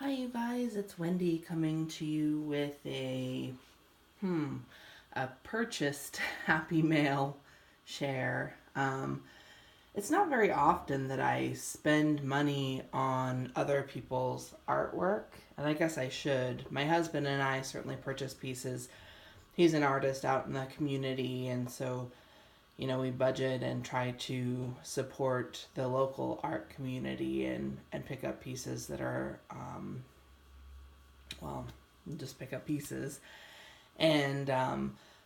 Hi, you guys. It's Wendy coming to you with a purchased Happy Mail share. It's not very often that I spend money on other people's artwork, and I guess I should. My husband and I certainly purchase pieces. He's an artist out in the community, and so we budget and try to support the local art community and pick up pieces that are well, just pick up pieces. And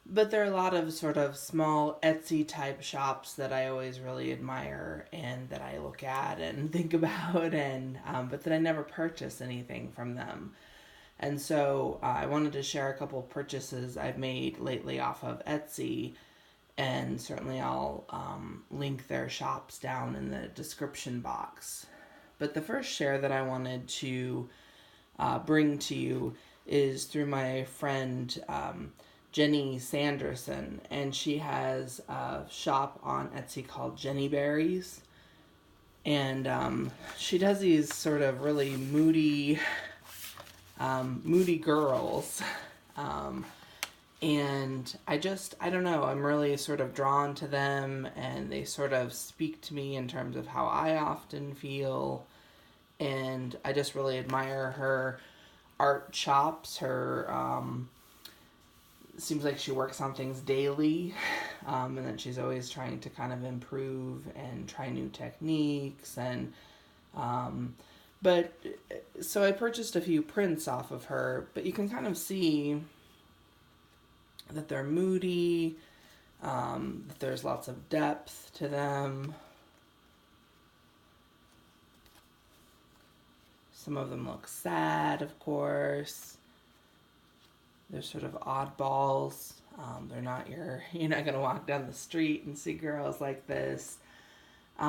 but there are a lot of sort of small Etsy type shops that I always really admire and that I look at and think about, and but that I never purchase anything from them. And so I wanted to share a couple purchases I've made lately off of Etsy, and certainly I'll link their shops down in the description box. But the first share that I wanted to bring to you is through my friend Jenny Sanderson, and she has a shop on Etsy called Jenny Berries, and she does these sort of really moody girls. And I don't know, I'm really sort of drawn to them, and they sort of speak to me in terms of how I often feel. And I just really admire her art chops. Seems like she works on things daily, and that she's always trying to kind of improve and try new techniques. And but so I purchased a few prints off of her, but you can kind of see that they're moody, that there's lots of depth to them. Some of them look sad, of course. They're sort of oddballs. They're not you're not going to walk down the street and see girls like this. But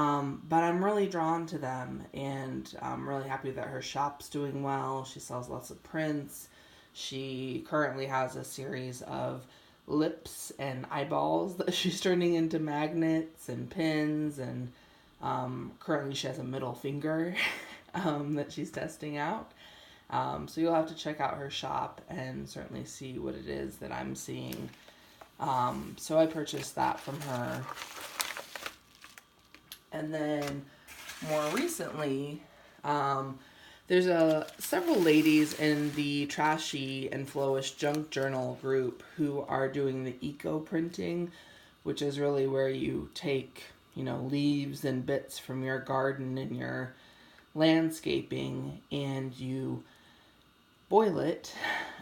I'm really drawn to them, and I'm really happy that her shop's doing well. She sells lots of prints. She currently has a series of lips and eyeballs that she's turning into magnets and pins, and currently she has a middle finger that she's testing out. So you'll have to check out her shop and certainly see what it is that I'm seeing. So I purchased that from her. And then more recently, there's several ladies in the Trashy and Flowish Junk Journal group who are doing the eco printing, which is really where you take, leaves and bits from your garden and your landscaping, and you boil it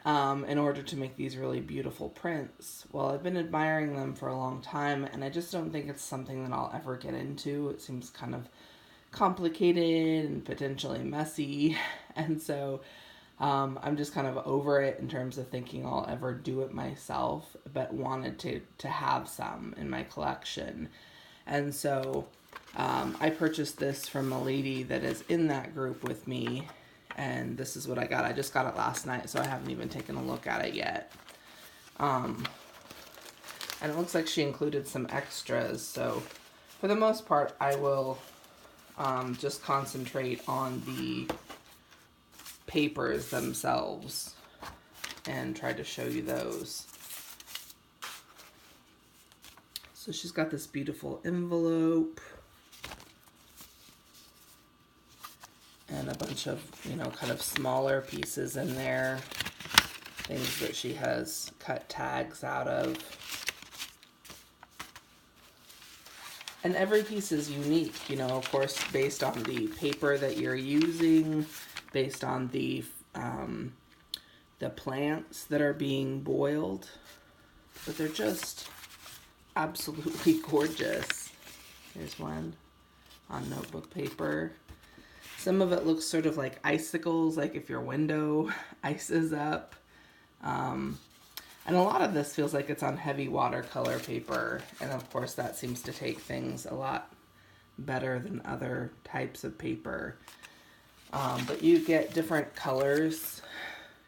in order to make these really beautiful prints. Well, I've been admiring them for a long time, and I just don't think it's something that I'll ever get into. It seems kind of complicated and potentially messy, and so I'm just kind of over it in terms of thinking I'll ever do it myself, but wanted to have some in my collection. And so I purchased this from a lady that is in that group with me, and this is what I got. I just got it last night, so I haven't even taken a look at it yet. And it looks like she included some extras, so for the most part I will just concentrate on the papers themselves and try to show you those. So she's got this beautiful envelope and a bunch of, kind of smaller pieces in there, things that she has cut tags out of. And every piece is unique, of course, based on the paper that you're using, based on the plants that are being boiled. But they're just absolutely gorgeous. Here's one on notebook paper. Some of it looks sort of like icicles, like if your window ices up. And a lot of this feels like it's on heavy watercolor paper. And of course that seems to take things a lot better than other types of paper. But you get different colors.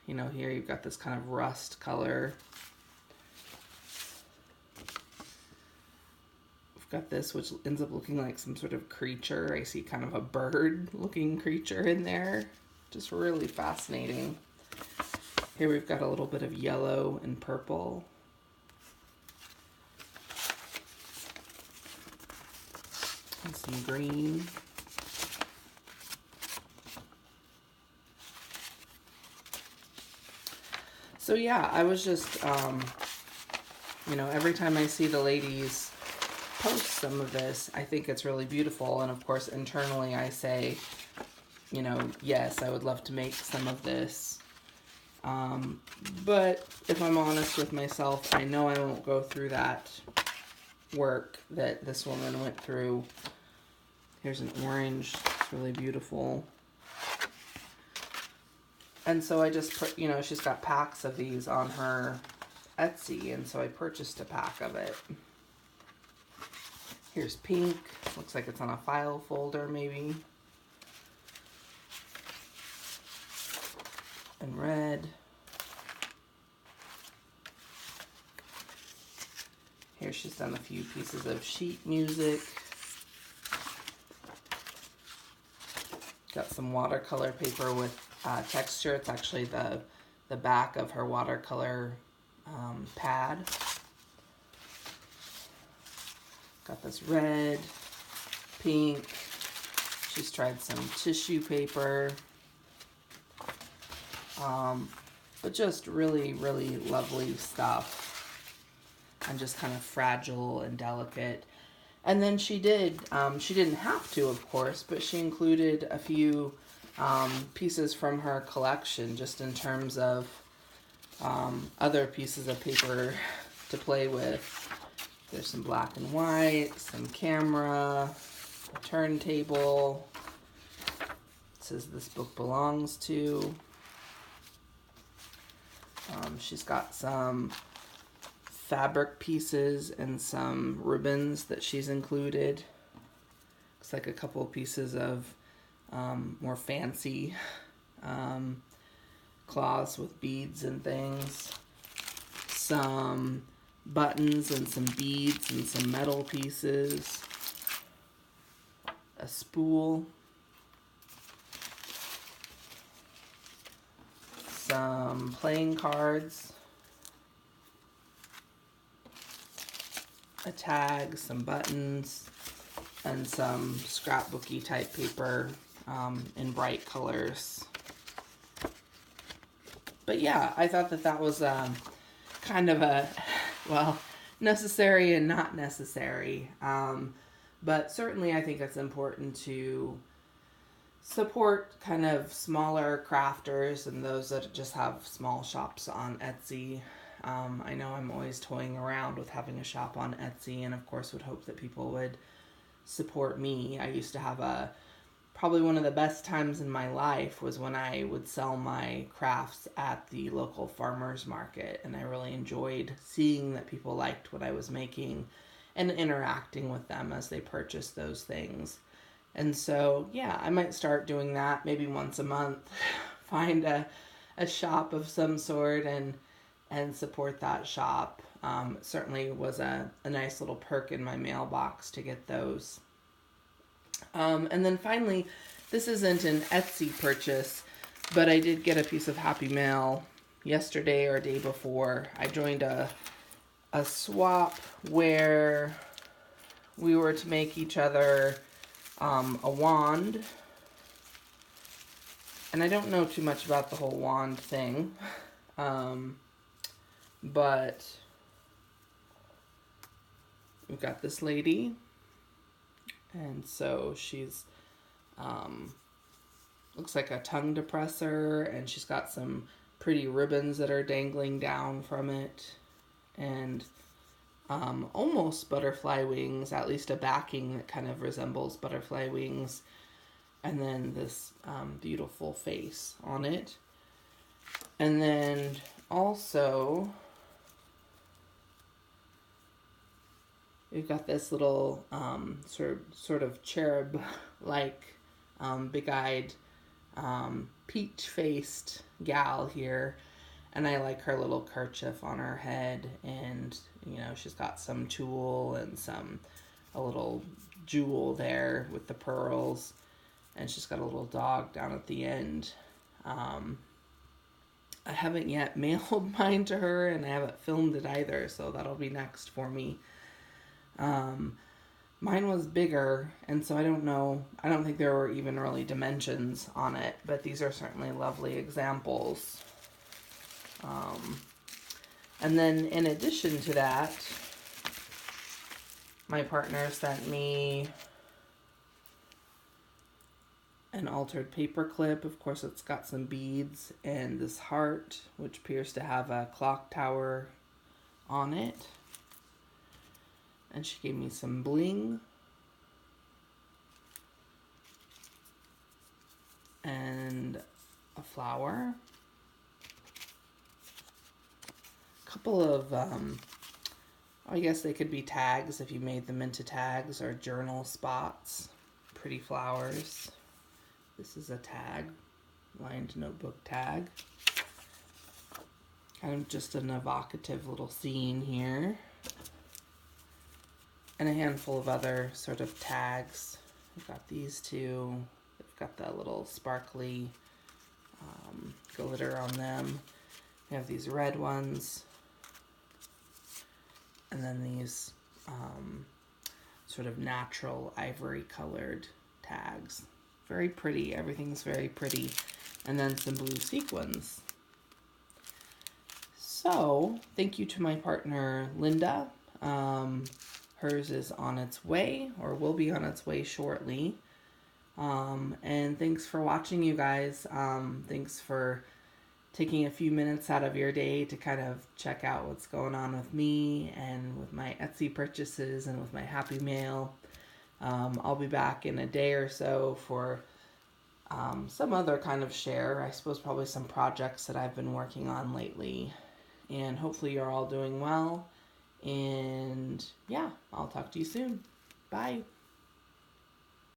Here you've got this kind of rust color. We've got this, which ends up looking like some sort of creature. I see kind of a bird looking creature in there. Just really fascinating. Here we've got a little bit of yellow and purple. And some green. So yeah, I was just, every time I see the ladies post some of this, I think it's really beautiful. And of course, internally I say, yes, I would love to make some of this. But if I'm honest with myself, I know I won't go through that work that this woman went through. Here's an orange. It's really beautiful. And so I just put, she's got packs of these on her Etsy, and so I purchased a pack of it. Here's pink. Looks like it's on a file folder, maybe. And red. Here she's done a few pieces of sheet music. Got some watercolor paper with texture. It's actually the back of her watercolor pad. Got this red, pink. She's tried some tissue paper. But just really, really lovely stuff. And just kind of fragile and delicate. And then she didn't have to, of course, but she included a few pieces from her collection, just in terms of other pieces of paper to play with. There's some black and white, some camera, a turntable. It says this book belongs to. She's got some fabric pieces and some ribbons that she's included. Looks like a couple of pieces of more fancy cloths with beads and things. Some buttons and some beads and some metal pieces. A spool. Some playing cards. A tag, some buttons, and some scrapbooky type paper in bright colors. But yeah, I thought that was kind of a, necessary and not necessary. But certainly I think it's important to support kind of smaller crafters and those that just have small shops on Etsy. I know I'm always toying around with having a shop on Etsy, and of course would hope that people would support me. I used to have probably one of the best times in my life was when I would sell my crafts at the local farmers market, and I really enjoyed seeing that people liked what I was making and interacting with them as they purchased those things. And so, yeah, I might start doing that maybe once a month, find a shop of some sort and support that shop. Certainly was a nice little perk in my mailbox to get those. And then finally, this isn't an Etsy purchase, but I did get a piece of Happy Mail yesterday or day before. I joined a swap where we were to make each other a wand. And I don't know too much about the whole wand thing. But we've got this lady, and so she's looks like a tongue depressor, and she's got some pretty ribbons that are dangling down from it, and almost butterfly wings, at least a backing that kind of resembles butterfly wings, and then this beautiful face on it. And then also we've got this little sort of cherub-like, big-eyed, peach-faced gal here, and I like her little kerchief on her head, and she's got some tulle and a little jewel there with the pearls, and she's got a little dog down at the end. Um, I haven't yet mailed mine to her, and I haven't filmed it either, so that'll be next for me. Mine was bigger, and so I don't know. I don't think there were even really dimensions on it, but these are certainly lovely examples. And then in addition to that, my partner sent me an altered paper clip. Of course, it's got some beads and this heart, which appears to have a clock tower on it. And she gave me some bling. And a flower. A couple of, I guess they could be tags if you made them into tags, or journal spots. Pretty flowers. This is a tag, lined notebook tag. Kind of just an evocative little scene here. And a handful of other sort of tags. We've got these two. They've got the little sparkly glitter on them. We have these red ones. And then these sort of natural ivory colored tags. Very pretty. Everything's very pretty. And then some blue sequins. So, thank you to my partner, Linda. Hers is on its way, or will be on its way shortly. And thanks for watching, you guys. Thanks for taking a few minutes out of your day to kind of check out what's going on with me and with my Etsy purchases and with my Happy Mail. I'll be back in a day or so for some other kind of share. I suppose probably some projects that I've been working on lately. And hopefully you're all doing well. And yeah, I'll talk to you soon. Bye.